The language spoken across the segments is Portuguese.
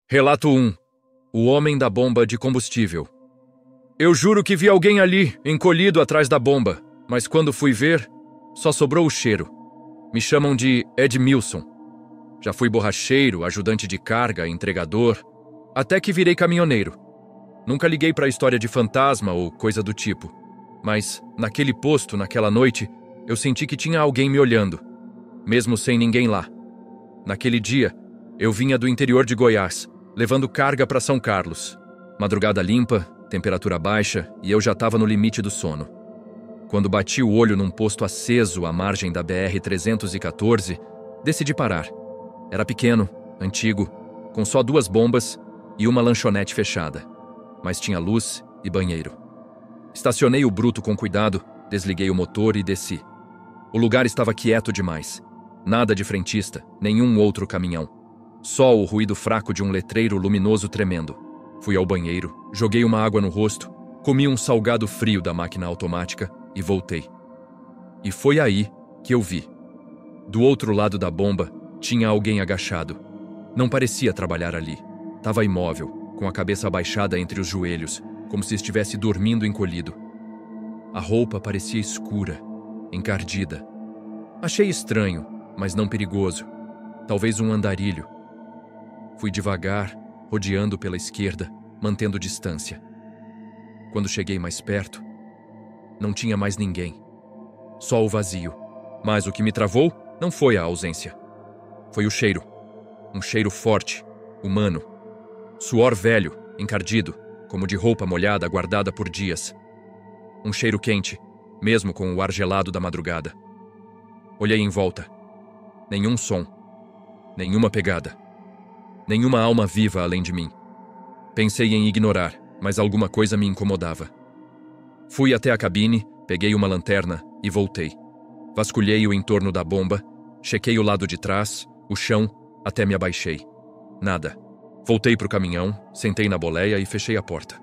Relato 1. O homem da bomba de combustível. Eu juro que vi alguém ali, encolhido atrás da bomba, mas quando fui ver, só sobrou o cheiro. Me chamam de Edmilson. Já fui borracheiro, ajudante de carga, entregador, até que virei caminhoneiro. Nunca liguei para a história de fantasma ou coisa do tipo, mas naquele posto, naquela noite, eu senti que tinha alguém me olhando, mesmo sem ninguém lá. Naquele dia, eu vinha do interior de Goiás, levando carga para São Carlos. Madrugada limpa, temperatura baixa e eu já estava no limite do sono. Quando bati o olho num posto aceso à margem da BR-314, decidi parar. Era pequeno, antigo, com só 2 bombas e uma lanchonete fechada. Mas tinha luz e banheiro. Estacionei o bruto com cuidado, desliguei o motor e desci. O lugar estava quieto demais. Nada de frentista, nenhum outro caminhão. Só o ruído fraco de um letreiro luminoso tremendo. Fui ao banheiro, joguei uma água no rosto, comi um salgado frio da máquina automática e voltei. E foi aí que eu vi. Do outro lado da bomba, tinha alguém agachado. Não parecia trabalhar ali. Estava imóvel, com a cabeça abaixada entre os joelhos, como se estivesse dormindo encolhido. A roupa parecia escura, encardida. Achei estranho, mas não perigoso. Talvez um andarilho. Fui devagar, rodeando pela esquerda, mantendo distância. Quando cheguei mais perto, não tinha mais ninguém. Só o vazio. Mas o que me travou não foi a ausência. Foi o cheiro. Um cheiro forte, humano. Suor velho, encardido, como de roupa molhada guardada por dias. Um cheiro quente, mesmo com o ar gelado da madrugada. Olhei em volta. Nenhum som. Nenhuma pegada. Nenhuma alma viva além de mim. Pensei em ignorar, mas alguma coisa me incomodava. Fui até a cabine, peguei uma lanterna e voltei. Vasculhei o entorno da bomba, chequei o lado de trás, o chão, até me abaixei. Nada. Voltei para o caminhão, sentei na boleia e fechei a porta.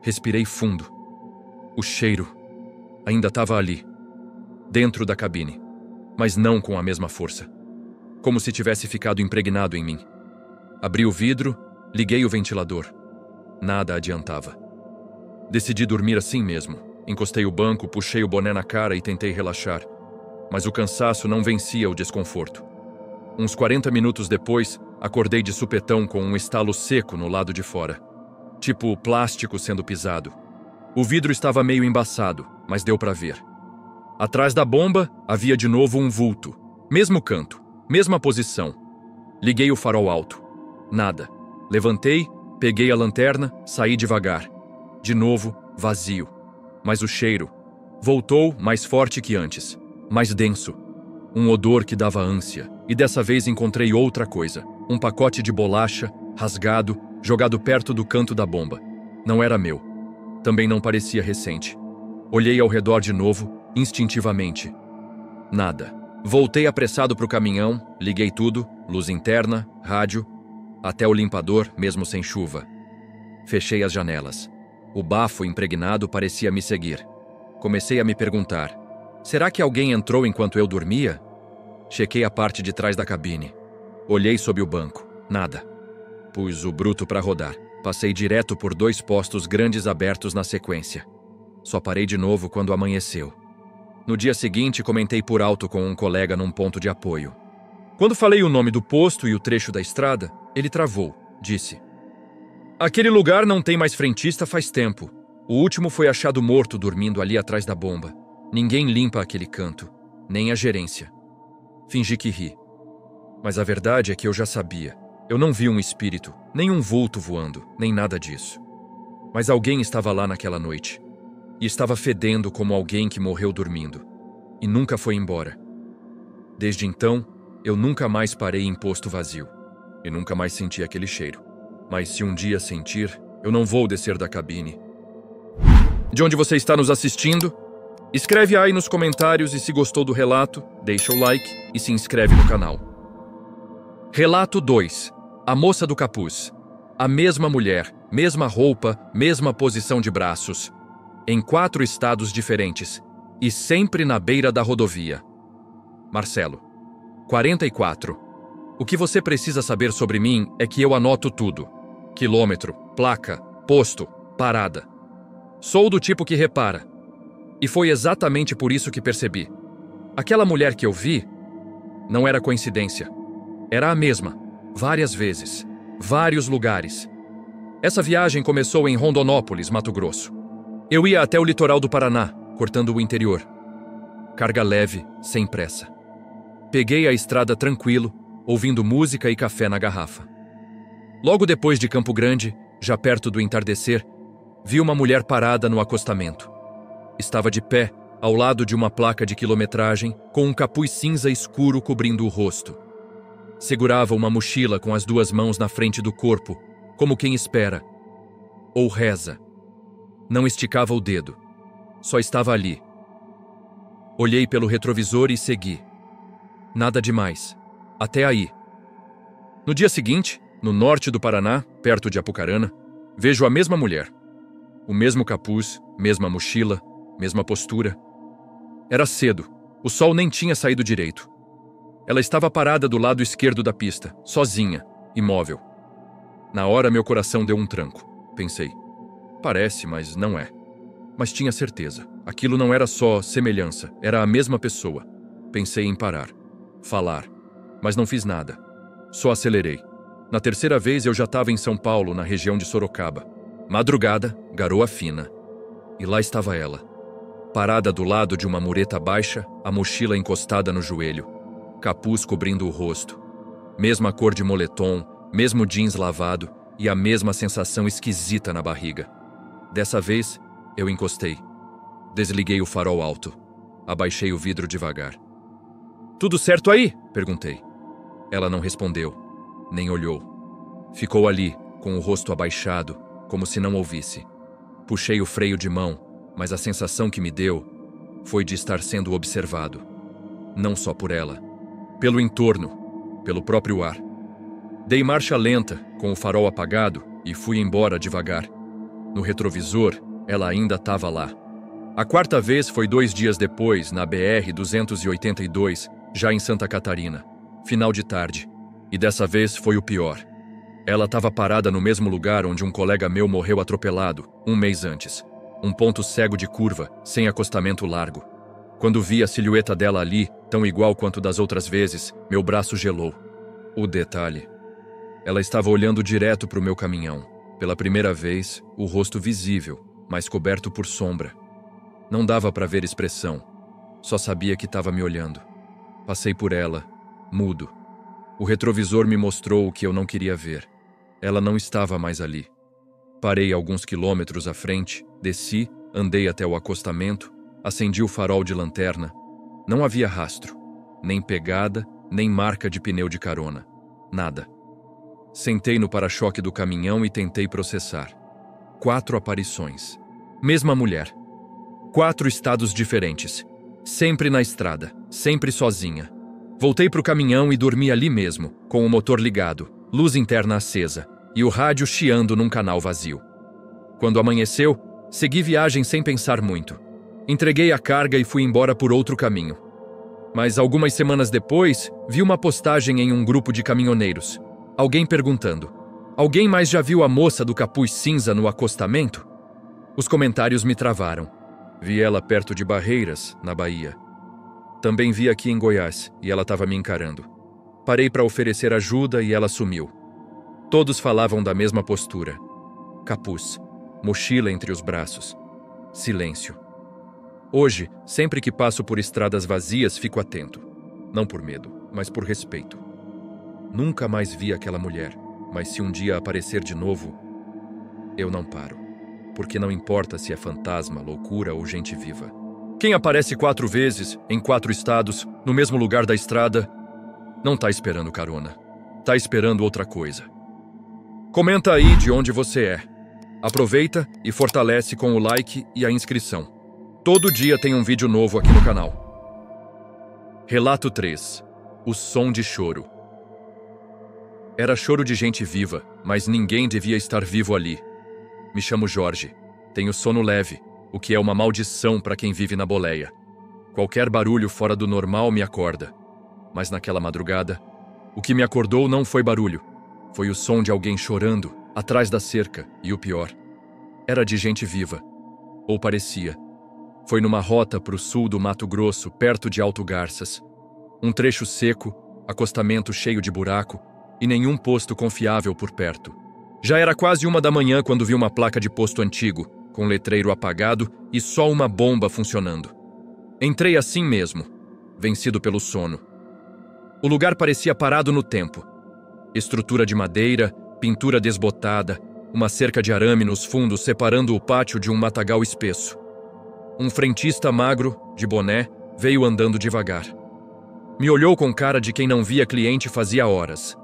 Respirei fundo. O cheiro ainda estava ali, dentro da cabine, mas não com a mesma força. Como se tivesse ficado impregnado em mim. Abri o vidro, liguei o ventilador. Nada adiantava. Decidi dormir assim mesmo. Encostei o banco, puxei o boné na cara e tentei relaxar. Mas o cansaço não vencia o desconforto. Uns 40 minutos depois, acordei de supetão com um estalo seco no lado de fora. Tipo plástico sendo pisado. O vidro estava meio embaçado, mas deu para ver. Atrás da bomba, havia de novo um vulto. Mesmo canto, mesma posição. Liguei o farol alto. Nada. Levantei, peguei a lanterna, saí devagar. De novo, vazio. Mas o cheiro voltou mais forte que antes, mais denso. Um odor que dava ânsia. E dessa vez encontrei outra coisa. Um pacote de bolacha, rasgado, jogado perto do canto da bomba. Não era meu. Também não parecia recente. Olhei ao redor de novo, instintivamente. Nada. Voltei apressado para o caminhão, liguei tudo, luz interna, rádio, até o limpador, mesmo sem chuva. Fechei as janelas. O bafo impregnado parecia me seguir. Comecei a me perguntar, será que alguém entrou enquanto eu dormia? Chequei a parte de trás da cabine. Olhei sob o banco. Nada. Pus o bruto para rodar. Passei direto por 2 postos grandes abertos na sequência. Só parei de novo quando amanheceu. No dia seguinte, comentei por alto com um colega num ponto de apoio. Quando falei o nome do posto e o trecho da estrada, ele travou, disse. Aquele lugar não tem mais frentista faz tempo. O último foi achado morto dormindo ali atrás da bomba. Ninguém limpa aquele canto, nem a gerência. Fingi que ri. Mas a verdade é que eu já sabia. Eu não vi um espírito, nem um vulto voando, nem nada disso. Mas alguém estava lá naquela noite. E estava fedendo como alguém que morreu dormindo. E nunca foi embora. Desde então, eu nunca mais parei em posto vazio. E nunca mais senti aquele cheiro. Mas se um dia sentir, eu não vou descer da cabine. De onde você está nos assistindo? Escreve aí nos comentários e se gostou do relato, deixa o like e se inscreve no canal. Relato 2. A moça do capuz. A mesma mulher, mesma roupa, mesma posição de braços. Em 4 estados diferentes. E sempre na beira da rodovia. Marcelo. 44. O que você precisa saber sobre mim é que eu anoto tudo. Quilômetro, placa, posto, parada. Sou do tipo que repara. E foi exatamente por isso que percebi. Aquela mulher que eu vi não era coincidência. Era a mesma, várias vezes, vários lugares. Essa viagem começou em Rondonópolis, Mato Grosso. Eu ia até o litoral do Paraná, cortando o interior. Carga leve, sem pressa. Peguei a estrada tranquilo, ouvindo música e café na garrafa. Logo depois de Campo Grande, já perto do entardecer, vi uma mulher parada no acostamento. Estava de pé, ao lado de uma placa de quilometragem, com um capuz cinza escuro cobrindo o rosto. Segurava uma mochila com as duas mãos na frente do corpo, como quem espera. Ou reza. Não esticava o dedo. Só estava ali. Olhei pelo retrovisor e segui. Nada demais. Até aí. No dia seguinte, no norte do Paraná, perto de Apucarana, vejo a mesma mulher. O mesmo capuz, mesma mochila, mesma postura. Era cedo. O sol nem tinha saído direito. Ela estava parada do lado esquerdo da pista, sozinha, imóvel. Na hora, meu coração deu um tranco. Pensei, parece, mas não é. Mas tinha certeza. Aquilo não era só semelhança, era a mesma pessoa. Pensei em parar, falar, mas não fiz nada. Só acelerei. Na terceira vez, eu já estava em São Paulo, na região de Sorocaba. Madrugada, garoa fina. E lá estava ela, parada do lado de uma mureta baixa, a mochila encostada no joelho, capuz cobrindo o rosto. Mesma cor de moletom, mesmo jeans lavado e a mesma sensação esquisita na barriga. Dessa vez, eu encostei. Desliguei o farol alto. Abaixei o vidro devagar. "Tudo certo aí?" perguntei. Ela não respondeu, nem olhou. Ficou ali, com o rosto abaixado, como se não ouvisse. Puxei o freio de mão, mas a sensação que me deu foi de estar sendo observado. Não só por ela, pelo entorno, pelo próprio ar. Dei marcha lenta, com o farol apagado, e fui embora devagar. No retrovisor, ela ainda estava lá. A quarta vez foi 2 dias depois, na BR-282, já em Santa Catarina, final de tarde. E dessa vez foi o pior. Ela estava parada no mesmo lugar onde um colega meu morreu atropelado, 1 mês antes. Um ponto cego de curva, sem acostamento largo. Quando vi a silhueta dela ali, tão igual quanto das outras vezes, meu braço gelou. O detalhe. Ela estava olhando direto para o meu caminhão. Pela primeira vez, o rosto visível, mas coberto por sombra. Não dava para ver expressão. Só sabia que estava me olhando. Passei por ela, mudo. O retrovisor me mostrou o que eu não queria ver. Ela não estava mais ali. Parei alguns quilômetros à frente, desci, andei até o acostamento, acendi o farol de lanterna. Não havia rastro, nem pegada, nem marca de pneu de carona. Nada. Sentei no para-choque do caminhão e tentei processar. 4 aparições. Mesma mulher. 4 estados diferentes. Sempre na estrada, sempre sozinha. Voltei pro caminhão e dormi ali mesmo, com o motor ligado, luz interna acesa e o rádio chiando num canal vazio. Quando amanheceu, segui viagem sem pensar muito. Entreguei a carga e fui embora por outro caminho. Mas algumas semanas depois, vi uma postagem em um grupo de caminhoneiros. Alguém perguntando: "Alguém mais já viu a moça do capuz cinza no acostamento?" Os comentários me travaram. Vi ela perto de Barreiras, na Bahia. Também vi aqui em Goiás, e ela estava me encarando. Parei para oferecer ajuda e ela sumiu. Todos falavam da mesma postura. Capuz, mochila entre os braços. Silêncio. Hoje, sempre que passo por estradas vazias, fico atento. Não por medo, mas por respeito. Nunca mais vi aquela mulher, mas se um dia aparecer de novo, eu não paro. Porque não importa se é fantasma, loucura ou gente viva. Quem aparece 4 vezes, em 4 estados, no mesmo lugar da estrada, não tá esperando carona. Tá esperando outra coisa. Comenta aí de onde você é. Aproveita e fortalece com o like e a inscrição. Todo dia tem um vídeo novo aqui no canal. Relato 3. O som de choro. Era choro de gente viva, mas ninguém devia estar vivo ali. Me chamo Jorge. Tenho sono leve, o que é uma maldição para quem vive na boleia. Qualquer barulho fora do normal me acorda. Mas naquela madrugada, O que me acordou não foi barulho. Foi o som de alguém chorando, atrás da cerca, e o pior. Era de gente viva. Ou parecia. Foi numa rota para o sul do Mato Grosso, perto de Alto Garças. Um trecho seco, acostamento cheio de buraco, e nenhum posto confiável por perto. Já era quase 1 da manhã quando vi uma placa de posto antigo, com letreiro apagado e só uma bomba funcionando. Entrei assim mesmo, vencido pelo sono. O lugar parecia parado no tempo. Estrutura de madeira, pintura desbotada, uma cerca de arame nos fundos separando o pátio de um matagal espesso. Um frentista magro, de boné, veio andando devagar. Me olhou com cara de quem não via cliente fazia horas.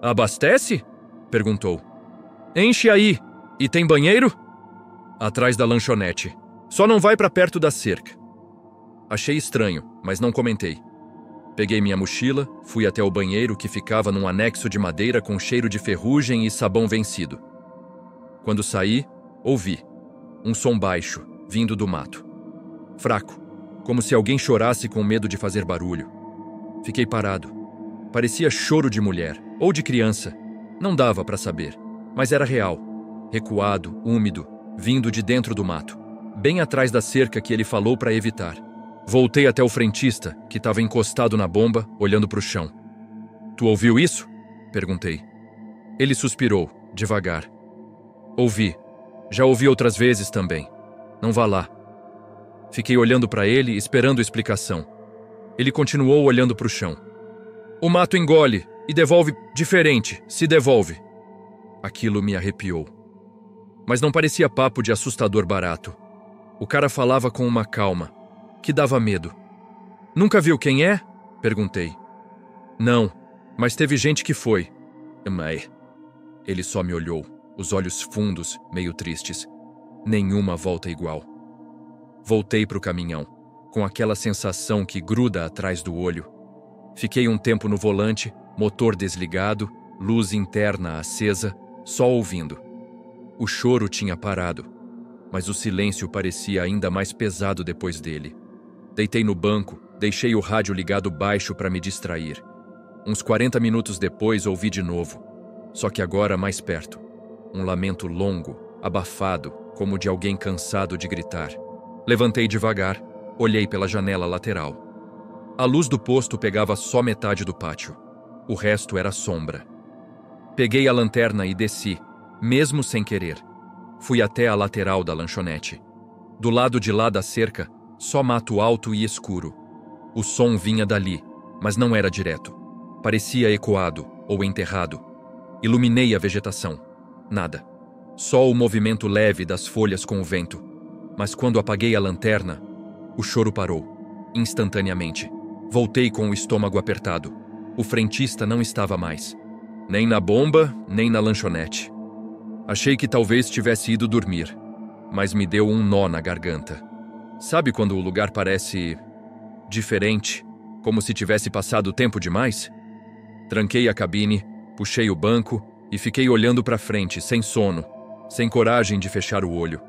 "Abastece?" perguntou. "Enche aí. E tem banheiro?" "Atrás da lanchonete. Só não vai para perto da cerca." Achei estranho, mas não comentei. Peguei minha mochila, fui até o banheiro que ficava num anexo de madeira com cheiro de ferrugem e sabão vencido. Quando saí, ouvi um som baixo, vindo do mato. Fraco, como se alguém chorasse com medo de fazer barulho. Fiquei parado. Parecia choro de mulher, ou de criança. Não dava para saber, mas era real. Recuado, úmido, vindo de dentro do mato, bem atrás da cerca que ele falou para evitar. Voltei até o frentista, que estava encostado na bomba, olhando para o chão. "Tu ouviu isso?" perguntei. Ele suspirou, devagar. "Ouvi. Já ouvi outras vezes também. Não vá lá." Fiquei olhando para ele, esperando explicação. Ele continuou olhando para o chão. "O mato engole e devolve diferente, se devolve." Aquilo me arrepiou. Mas não parecia papo de assustador barato. O cara falava com uma calma, que dava medo. "Nunca viu quem é?" perguntei. "Não, mas teve gente que foi." "Mas..." Ele só me olhou, os olhos fundos, meio tristes. Nenhuma volta igual. Voltei para o caminhão, com aquela sensação que gruda atrás do olho. Fiquei um tempo no volante, motor desligado, luz interna acesa, só ouvindo. O choro tinha parado, mas o silêncio parecia ainda mais pesado depois dele. Deitei no banco, deixei o rádio ligado baixo para me distrair. Uns 40 minutos depois ouvi de novo, só que agora mais perto. Um lamento longo, abafado, como de alguém cansado de gritar. Levantei devagar, olhei pela janela lateral. A luz do posto pegava só metade do pátio. O resto era sombra. Peguei a lanterna e desci, mesmo sem querer. Fui até a lateral da lanchonete. Do lado de lá da cerca, só mato alto e escuro. O som vinha dali, mas não era direto. Parecia ecoado ou enterrado. Iluminei a vegetação. Nada. Só o movimento leve das folhas com o vento. Mas quando apaguei a lanterna, o choro parou, instantaneamente. Voltei com o estômago apertado. O frentista não estava mais. Nem na bomba, nem na lanchonete. Achei que talvez tivesse ido dormir, mas me deu um nó na garganta. Sabe quando o lugar parece diferente, como se tivesse passado tempo demais? Tranquei a cabine, puxei o banco e fiquei olhando para frente, sem sono, sem coragem de fechar o olho.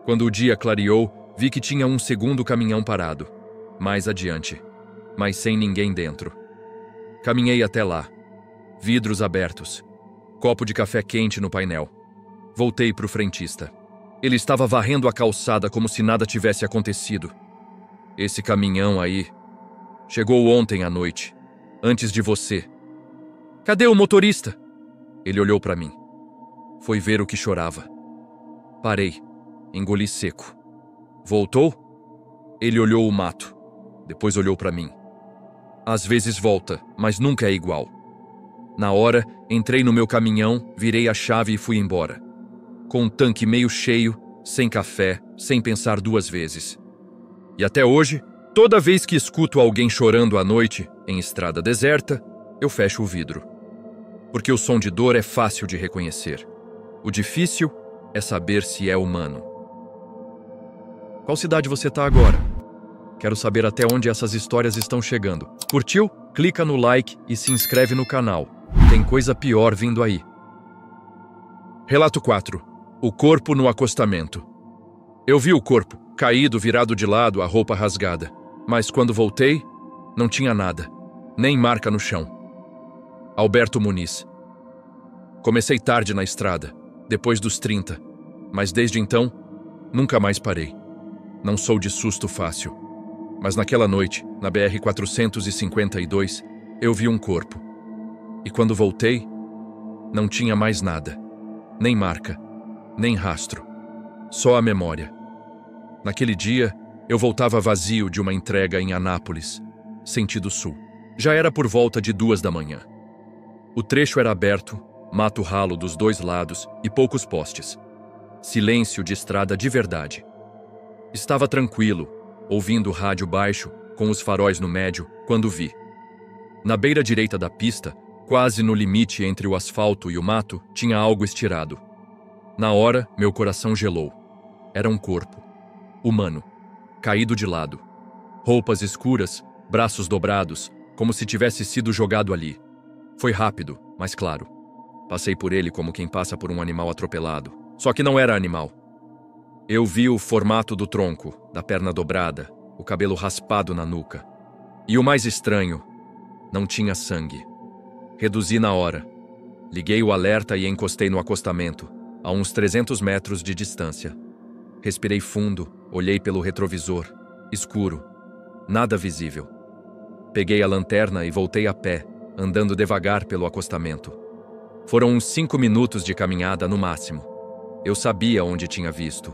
Quando o dia clareou, vi que tinha um segundo caminhão parado, mais adiante, mas sem ninguém dentro. Caminhei até lá. Vidros abertos. Copo de café quente no painel. Voltei para o frentista. Ele estava varrendo a calçada como se nada tivesse acontecido. "Esse caminhão aí chegou ontem à noite, antes de você." "Cadê o motorista?" Ele olhou para mim. Foi ver o que chorava. Parei. Engoli seco. "Voltou?" Ele olhou o mato. Depois olhou para mim. "Às vezes volta, mas nunca é igual." Na hora, entrei no meu caminhão, virei a chave e fui embora. Com um tanque meio cheio, sem café, sem pensar 2 vezes. E até hoje, toda vez que escuto alguém chorando à noite, em estrada deserta, eu fecho o vidro. Porque o som de dor é fácil de reconhecer. O difícil é saber se é humano. Qual cidade você está agora? Quero saber até onde essas histórias estão chegando. Curtiu? Clica no like e se inscreve no canal. Tem coisa pior vindo aí. Relato 4. O corpo no acostamento. Eu vi o corpo, caído, virado de lado, a roupa rasgada. Mas quando voltei, não tinha nada. Nem marca no chão. Alberto Muniz. Comecei tarde na estrada, depois dos 30, mas desde então, nunca mais parei. Não sou de susto fácil. Mas naquela noite, na BR-452, eu vi um corpo. E quando voltei, não tinha mais nada. Nem marca, nem rastro. Só a memória. Naquele dia, eu voltava vazio de uma entrega em Anápolis, sentido sul. Já era por volta de 2 da manhã. O trecho era aberto, mato ralo dos 2 lados e poucos postes. Silêncio de estrada de verdade. Estava tranquilo, ouvindo o rádio baixo, com os faróis no médio, quando vi. Na beira direita da pista, quase no limite entre o asfalto e o mato, tinha algo estirado. Na hora, meu coração gelou. Era um corpo. Humano. Caído de lado. Roupas escuras, braços dobrados, como se tivesse sido jogado ali. Foi rápido, mas claro. Passei por ele como quem passa por um animal atropelado. Só que não era animal. Eu vi o formato do tronco, da perna dobrada, o cabelo raspado na nuca. E o mais estranho, não tinha sangue. Reduzi na hora. Liguei o alerta e encostei no acostamento, a uns 300 metros de distância. Respirei fundo, olhei pelo retrovisor. Escuro. Nada visível. Peguei a lanterna e voltei a pé, andando devagar pelo acostamento. Foram uns 5 minutos de caminhada no máximo. Eu sabia onde tinha visto.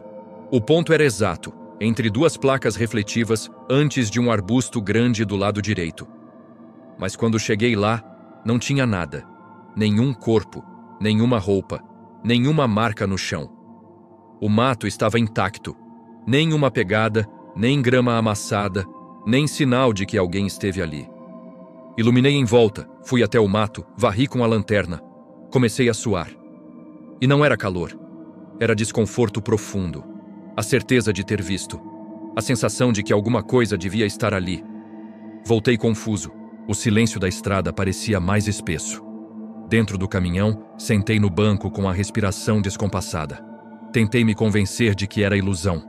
O ponto era exato, entre 2 placas refletivas, antes de um arbusto grande do lado direito. Mas quando cheguei lá, não tinha nada. Nenhum corpo, nenhuma roupa, nenhuma marca no chão. O mato estava intacto. Nem uma pegada, nem grama amassada, nem sinal de que alguém esteve ali. Iluminei em volta, fui até o mato, varri com a lanterna. Comecei a suar. E não era calor. Era desconforto profundo. A certeza de ter visto. A sensação de que alguma coisa devia estar ali. Voltei confuso. O silêncio da estrada parecia mais espesso. Dentro do caminhão, sentei no banco com a respiração descompassada. Tentei me convencer de que era ilusão.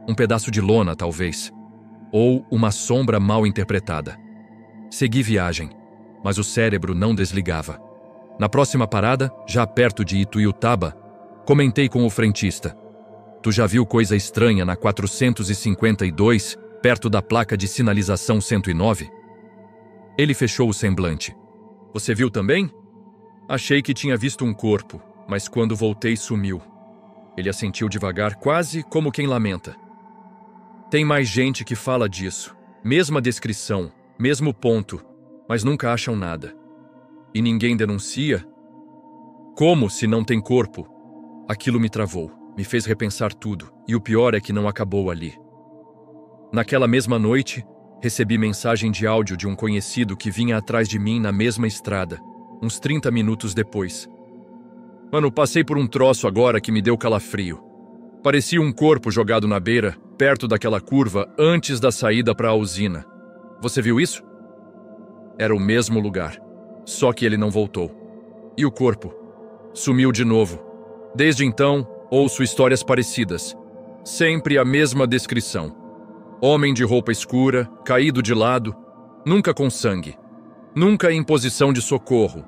Um pedaço de lona, talvez. Ou uma sombra mal interpretada. Segui viagem, mas o cérebro não desligava. Na próxima parada, já perto de Ituiutaba, comentei com o frentista. Tu já viu coisa estranha na 452, perto da placa de sinalização 109? Ele fechou o semblante. Você viu também? Achei que tinha visto um corpo, mas quando voltei sumiu. Ele assentiu devagar, quase como quem lamenta. Tem mais gente que fala disso. Mesma descrição, mesmo ponto, mas nunca acham nada. E ninguém denuncia? Como se não tem corpo? Aquilo me travou. Me fez repensar tudo, e o pior é que não acabou ali. Naquela mesma noite, recebi mensagem de áudio de um conhecido que vinha atrás de mim na mesma estrada, uns 30 minutos depois. Mano, passei por um troço agora que me deu calafrio. Parecia um corpo jogado na beira, perto daquela curva, antes da saída para a usina. Você viu isso? Era o mesmo lugar, só que ele não voltou. E o corpo? Sumiu de novo. Desde então, ouço histórias parecidas. Sempre a mesma descrição. Homem de roupa escura, caído de lado, nunca com sangue. Nunca em posição de socorro.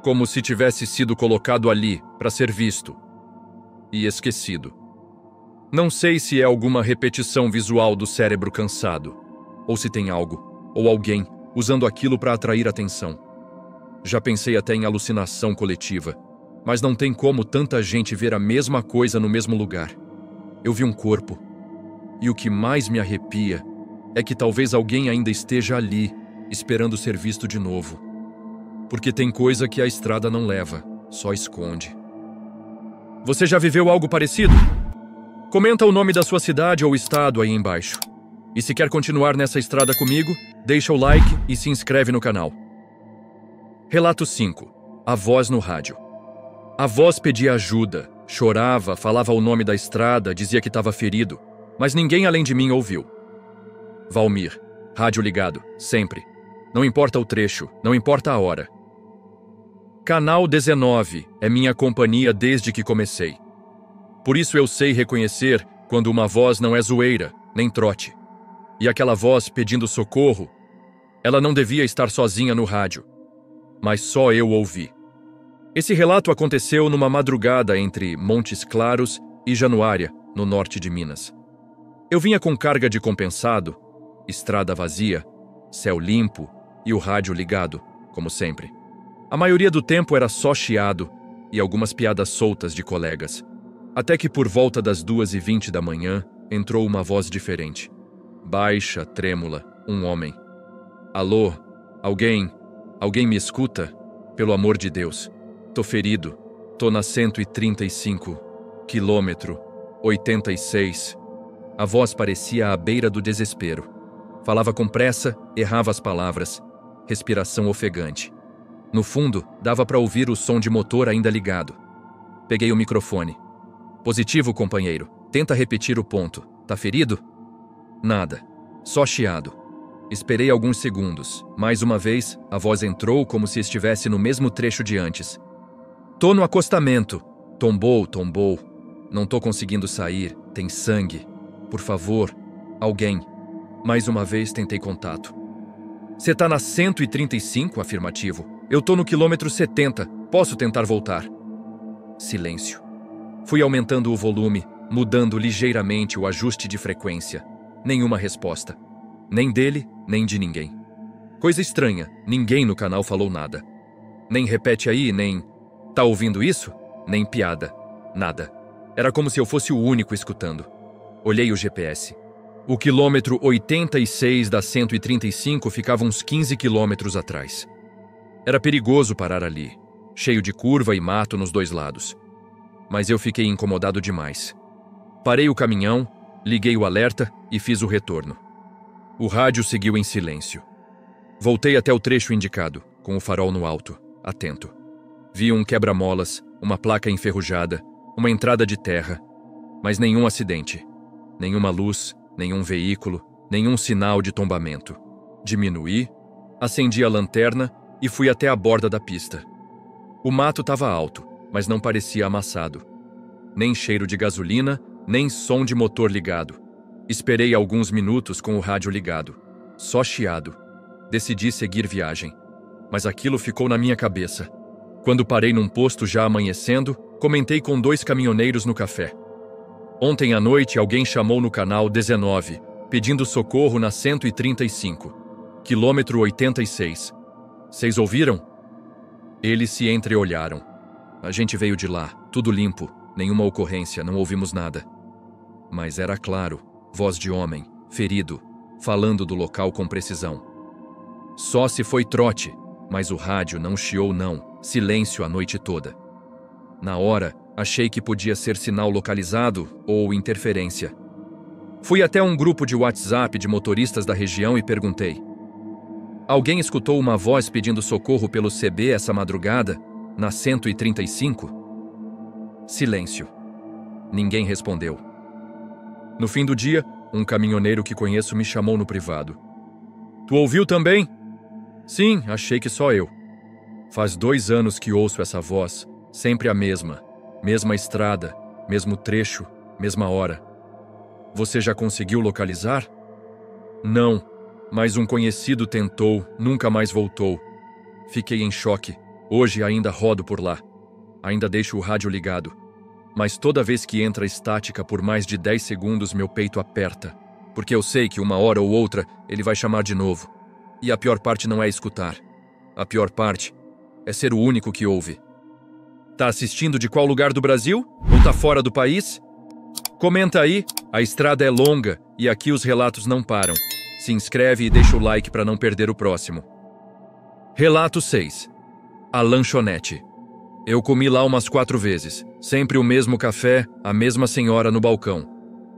Como se tivesse sido colocado ali para ser visto. E esquecido. Não sei se é alguma repetição visual do cérebro cansado. Ou se tem algo, ou alguém, usando aquilo para atrair atenção. Já pensei até em alucinação coletiva. Mas não tem como tanta gente ver a mesma coisa no mesmo lugar. Eu vi um corpo. E o que mais me arrepia é que talvez alguém ainda esteja ali, esperando ser visto de novo. Porque tem coisa que a estrada não leva, só esconde. Você já viveu algo parecido? Comenta o nome da sua cidade ou estado aí embaixo. E se quer continuar nessa estrada comigo, deixa o like e se inscreve no canal. Relato 5. A voz no rádio. A voz pedia ajuda, chorava, falava o nome da estrada, dizia que estava ferido, mas ninguém além de mim ouviu. Valmir, rádio ligado, sempre. Não importa o trecho, não importa a hora. Canal 19 é minha companhia desde que comecei. Por isso eu sei reconhecer quando uma voz não é zoeira, nem trote. E aquela voz pedindo socorro, ela não devia estar sozinha no rádio. mas só eu ouvi. Esse relato aconteceu numa madrugada entre Montes Claros e Januária, no norte de Minas. Eu vinha com carga de compensado, estrada vazia, céu limpo e o rádio ligado, como sempre. A maioria do tempo era só chiado e algumas piadas soltas de colegas. Até que por volta das 2h20 da manhã, entrou uma voz diferente. Baixa, trêmula, um homem. Alô? Alguém me escuta? Pelo amor de Deus. Tô ferido. Tô na 135, quilômetro 86. A voz parecia à beira do desespero. Falava com pressa, errava as palavras. Respiração ofegante. No fundo, dava para ouvir o som de motor ainda ligado. Peguei o microfone. Positivo, companheiro. Tenta repetir o ponto. Tá ferido? Nada. Só chiado. Esperei alguns segundos. Mais uma vez, a voz entrou como se estivesse no mesmo trecho de antes. Tô no acostamento. Tombou. Não tô conseguindo sair. Tem sangue. Por favor. Alguém. Mais uma vez tentei contato. Você tá na 135? Afirmativo. Eu tô no quilômetro 70. Posso tentar voltar? Silêncio. Fui aumentando o volume, mudando ligeiramente o ajuste de frequência. Nenhuma resposta. Nem dele, nem de ninguém. Coisa estranha, ninguém no canal falou nada. Nem repete aí, nem... Tá ouvindo isso? Nem piada. Nada. Era como se eu fosse o único escutando. Olhei o GPS. O quilômetro 86 da 135 ficava uns 15 quilômetros atrás. Era perigoso parar ali, cheio de curva e mato nos dois lados. Mas eu fiquei incomodado demais. Parei o caminhão, liguei o alerta e fiz o retorno. O rádio seguiu em silêncio. Voltei até o trecho indicado, com o farol no alto, atento. Vi um quebra-molas, uma placa enferrujada, uma entrada de terra, mas nenhum acidente, nenhuma luz, nenhum veículo, nenhum sinal de tombamento. Diminuí, acendi a lanterna e fui até a borda da pista. O mato estava alto, mas não parecia amassado. Nem cheiro de gasolina, nem som de motor ligado. Esperei alguns minutos com o rádio ligado. Só chiado. Decidi seguir viagem. Mas aquilo ficou na minha cabeça. Quando parei num posto já amanhecendo, comentei com 2 caminhoneiros no café. Ontem à noite alguém chamou no canal 19, pedindo socorro na 135, quilômetro 86. Vocês ouviram? Eles se entreolharam. A gente veio de lá, tudo limpo, nenhuma ocorrência, não ouvimos nada. Mas era claro, voz de homem, ferido, falando do local com precisão. Só se foi trote, mas o rádio não chiou não, silêncio a noite toda. Na hora, achei que podia ser sinal localizado ou interferência. Fui até um grupo de WhatsApp de motoristas da região e perguntei: alguém escutou uma voz pedindo socorro pelo CB essa madrugada, na 135? Silêncio. Ninguém respondeu. No fim do dia, um caminhoneiro que conheço me chamou no privado. Tu ouviu também? Sim, achei que só eu. Faz 2 anos que ouço essa voz, sempre a mesma. Mesma estrada, mesmo trecho, mesma hora. Você já conseguiu localizar? Não, mas um conhecido tentou, nunca mais voltou. Fiquei em choque. Hoje ainda rodo por lá. Ainda deixo o rádio ligado. Mas toda vez que entra estática por mais de 10 segundos, meu peito aperta. Porque eu sei que uma hora ou outra ele vai chamar de novo. E a pior parte não é escutar. A pior parte é ser o único que ouve. Tá assistindo de qual lugar do Brasil? Ou tá fora do país? Comenta aí, a estrada é longa e aqui os relatos não param. Se inscreve e deixa o like para não perder o próximo. Relato 6. A lanchonete. Eu comi lá umas 4 vezes, sempre o mesmo café, a mesma senhora no balcão.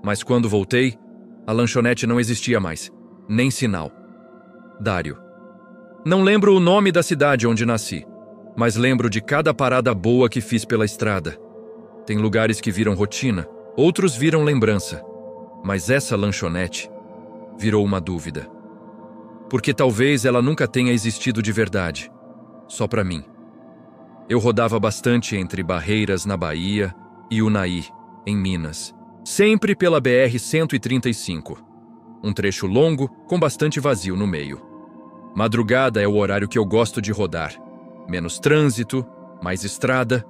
Mas quando voltei, a lanchonete não existia mais, nem sinal. Dário. Não lembro o nome da cidade onde nasci, mas lembro de cada parada boa que fiz pela estrada. Tem lugares que viram rotina, outros viram lembrança. Mas essa lanchonete virou uma dúvida. Porque talvez ela nunca tenha existido de verdade, só para mim. Eu rodava bastante entre Barreiras, na Bahia, e Unai, em Minas. Sempre pela BR-135. Um trecho longo, com bastante vazio no meio. Madrugada é o horário que eu gosto de rodar. menos trânsito, mais estrada.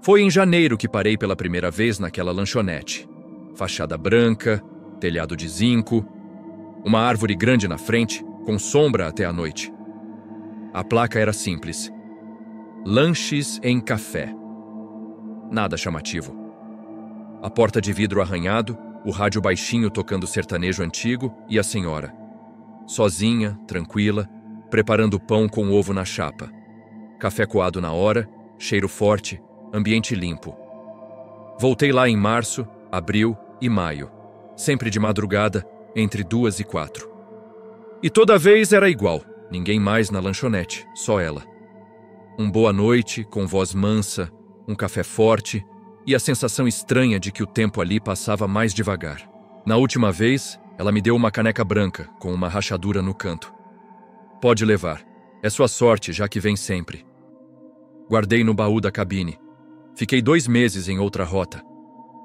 Foi em janeiro que parei pela primeira vez naquela lanchonete. Fachada branca, telhado de zinco, uma árvore grande na frente, com sombra até a noite. A placa era simples: Lanches em Café. Nada chamativo. A porta de vidro arranhado, o rádio baixinho tocando sertanejo antigo e a senhora. Sozinha, tranquila, preparando pão com ovo na chapa. Café coado na hora, cheiro forte, ambiente limpo. Voltei lá em março, abril e maio, sempre de madrugada, entre 2 e 4. E toda vez era igual, ninguém mais na lanchonete, só ela. Boa noite, com voz mansa, um café forte e a sensação estranha de que o tempo ali passava mais devagar. Na última vez, ela me deu uma caneca branca, com uma rachadura no canto. Pode levar, é sua sorte, já que vem sempre. Guardei no baú da cabine. Fiquei 2 meses em outra rota.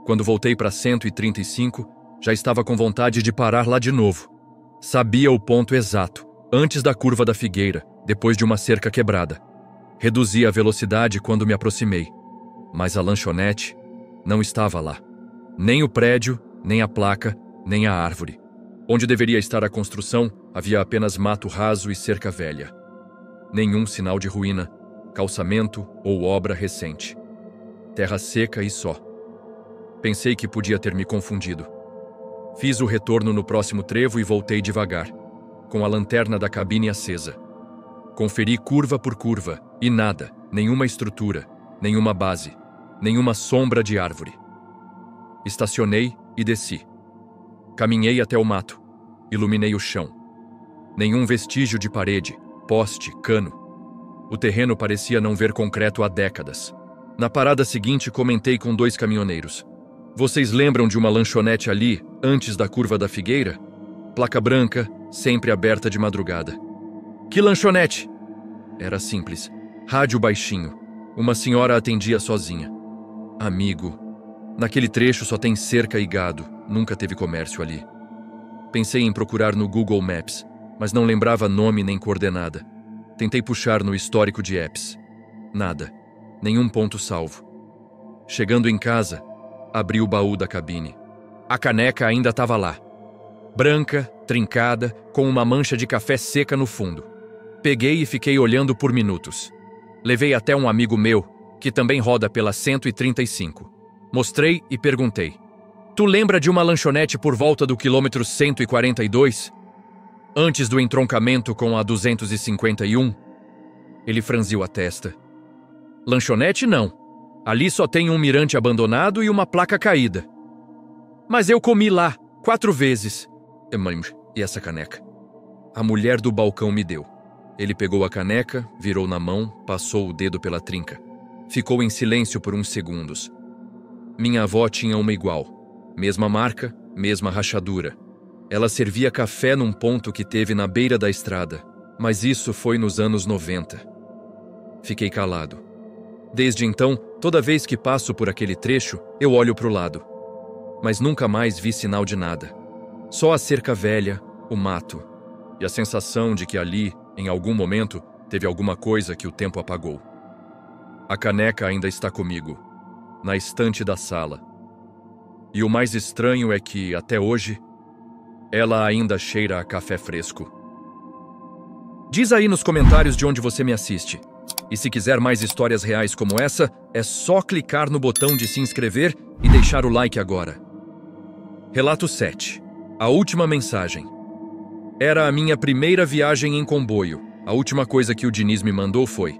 Quando voltei para 135, já estava com vontade de parar lá de novo. Sabia o ponto exato, antes da curva da Figueira, depois de uma cerca quebrada. Reduzi a velocidade quando me aproximei, mas a lanchonete não estava lá. Nem o prédio, nem a placa, nem a árvore. Onde deveria estar a construção, havia apenas mato raso e cerca velha. Nenhum sinal de ruína, calçamento ou obra recente. Terra seca e só. Pensei que podia ter me confundido. Fiz o retorno no próximo trevo e voltei devagar, com a lanterna da cabine acesa. Conferi curva por curva e nada, nenhuma estrutura, nenhuma base, nenhuma sombra de árvore. Estacionei e desci. Caminhei até o mato, iluminei o chão. Nenhum vestígio de parede, poste, cano. O terreno parecia não ver concreto há décadas. Na parada seguinte, comentei com 2 caminhoneiros. Vocês lembram de uma lanchonete ali, antes da curva da Figueira? Placa branca, sempre aberta de madrugada. Que lanchonete? Era simples. Rádio baixinho. Uma senhora atendia sozinha. Amigo. Naquele trecho só tem cerca e gado. Nunca teve comércio ali. Pensei em procurar no Google Maps, mas não lembrava nome nem coordenada. Tentei puxar no histórico de apps. Nada. Nenhum ponto salvo. Chegando em casa, abri o baú da cabine. A caneca ainda estava lá. Branca, trincada, com uma mancha de café seca no fundo. Peguei e fiquei olhando por minutos. Levei até um amigo meu, que também roda pela 135. Mostrei e perguntei. Tu lembra de uma lanchonete por volta do quilômetro 142? Antes do entroncamento com a 251? Ele franziu a testa. Lanchonete não. Ali só tem um mirante abandonado e uma placa caída. Mas eu comi lá, 4 vezes. E essa caneca? A mulher do balcão me deu. Ele pegou a caneca, virou na mão, passou o dedo pela trinca. Ficou em silêncio por uns segundos. Minha avó tinha uma igual. Mesma marca, mesma rachadura. Ela servia café num ponto que teve na beira da estrada. Mas isso foi nos anos 90. Fiquei calado. Desde então, toda vez que passo por aquele trecho, eu olho para o lado. Mas nunca mais vi sinal de nada. Só a cerca velha, o mato. E a sensação de que ali, em algum momento, teve alguma coisa que o tempo apagou. A caneca ainda está comigo, na estante da sala. E o mais estranho é que, até hoje, ela ainda cheira a café fresco. Diz aí nos comentários de onde você me assiste. E se quiser mais histórias reais como essa, é só clicar no botão de se inscrever e deixar o like agora. Relato 7. A última mensagem. Era a minha primeira viagem em comboio. A última coisa que o Diniz me mandou foi: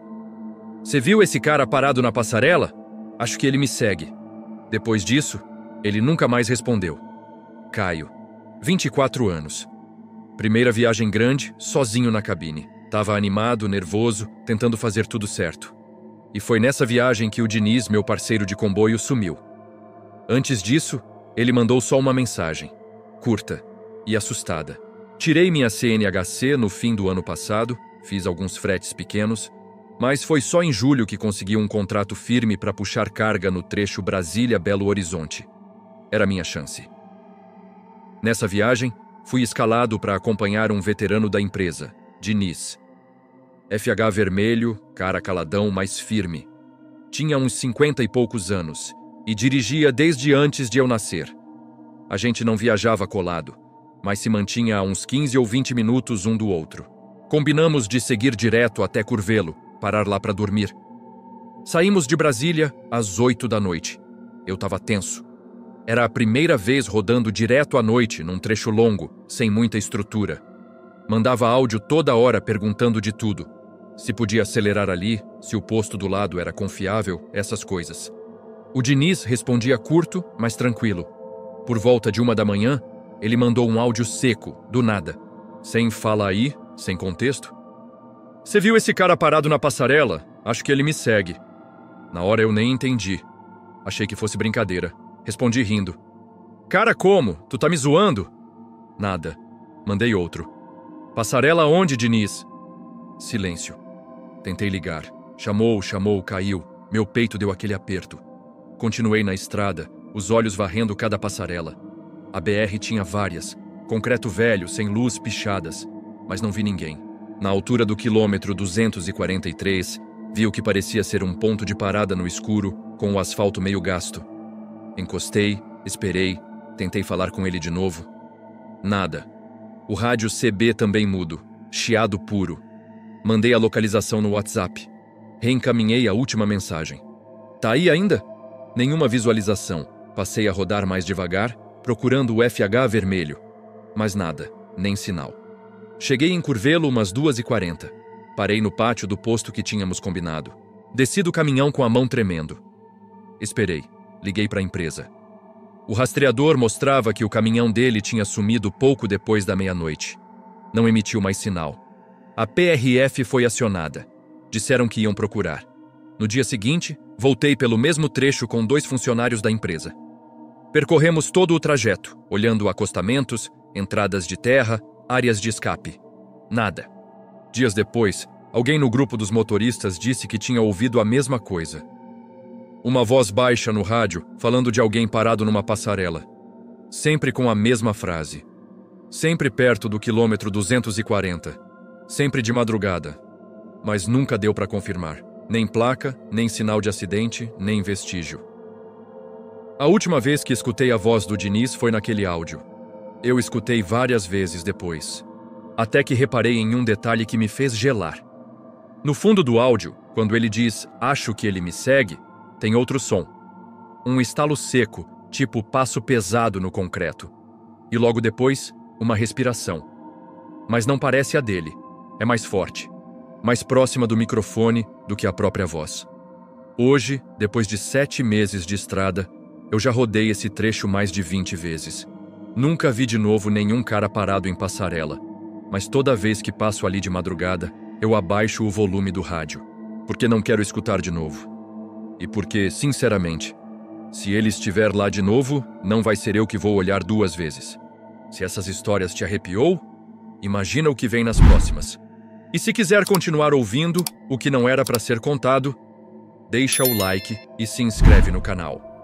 Você viu esse cara parado na passarela? Acho que ele me segue. Depois disso, ele nunca mais respondeu. Caio, 24 anos. Primeira viagem grande, sozinho na cabine. Tava animado, nervoso, tentando fazer tudo certo. E foi nessa viagem que o Diniz, meu parceiro de comboio, sumiu. Antes disso, ele mandou só uma mensagem, curta e assustada. Tirei minha CNHC no fim do ano passado, fiz alguns fretes pequenos, mas foi só em julho que consegui um contrato firme para puxar carga no trecho Brasília-Belo Horizonte. Era minha chance. Nessa viagem, fui escalado para acompanhar um veterano da empresa, Diniz. FH vermelho, cara caladão, mas firme. Tinha uns 50 e poucos anos e dirigia desde antes de eu nascer. A gente não viajava colado, mas se mantinha a uns 15 ou 20 minutos um do outro. Combinamos de seguir direto até Curvelo, parar lá para dormir. Saímos de Brasília às 8 da noite. Eu estava tenso. Era a primeira vez rodando direto à noite num trecho longo, sem muita estrutura. Mandava áudio toda hora perguntando de tudo. Se podia acelerar ali, se o posto do lado era confiável, essas coisas. O Diniz respondia curto, mas tranquilo. Por volta de 1 da manhã, ele mandou um áudio seco, do nada. Sem fala aí, sem contexto. Você viu esse cara parado na passarela? Acho que ele me segue. Na hora eu nem entendi. Achei que fosse brincadeira. Respondi rindo. Cara, como? Tu tá me zoando? Nada. Mandei outro. Passarela onde, Diniz? Silêncio. Tentei ligar. Chamou, caiu. Meu peito deu aquele aperto. Continuei na estrada, os olhos varrendo cada passarela. A BR tinha várias. Concreto velho, sem luz, pichadas. Mas não vi ninguém. Na altura do quilômetro 243, vi o que parecia ser um ponto de parada no escuro, com o asfalto meio gasto. Encostei, esperei, tentei falar com ele de novo. Nada. O rádio CB também mudo, chiado puro. Mandei a localização no WhatsApp. Reencaminhei a última mensagem. Tá aí ainda? Nenhuma visualização. Passei a rodar mais devagar, procurando o FH vermelho. Mas nada, nem sinal. Cheguei em Curvelo umas 2h40. Parei no pátio do posto que tínhamos combinado. Desci do caminhão com a mão tremendo. Esperei. Liguei para a empresa. O rastreador mostrava que o caminhão dele tinha sumido pouco depois da meia-noite. Não emitiu mais sinal. A PRF foi acionada. Disseram que iam procurar. No dia seguinte, voltei pelo mesmo trecho com 2 funcionários da empresa. Percorremos todo o trajeto, olhando acostamentos, entradas de terra, áreas de escape. Nada. Dias depois, alguém no grupo dos motoristas disse que tinha ouvido a mesma coisa. Uma voz baixa no rádio, falando de alguém parado numa passarela. Sempre com a mesma frase. Sempre perto do quilômetro 240. Sempre de madrugada. Mas nunca deu para confirmar. Nem placa, nem sinal de acidente, nem vestígio. A última vez que escutei a voz do Diniz foi naquele áudio. Eu escutei várias vezes depois. Até que reparei em um detalhe que me fez gelar. No fundo do áudio, quando ele diz "acho que ele me segue", tem outro som. Um estalo seco, tipo passo pesado no concreto. E logo depois, uma respiração. Mas não parece a dele. É mais forte. Mais próxima do microfone do que a própria voz. Hoje, depois de 7 meses de estrada, eu já rodei esse trecho mais de 20 vezes. Nunca vi de novo nenhum cara parado em passarela. Mas toda vez que passo ali de madrugada, eu abaixo o volume do rádio. Porque não quero escutar de novo. E porque, sinceramente, se ele estiver lá de novo, não vai ser eu que vou olhar 2 vezes. Se essas histórias te arrepiou, imagina o que vem nas próximas. E se quiser continuar ouvindo o que não era para ser contado, deixa o like e se inscreve no canal.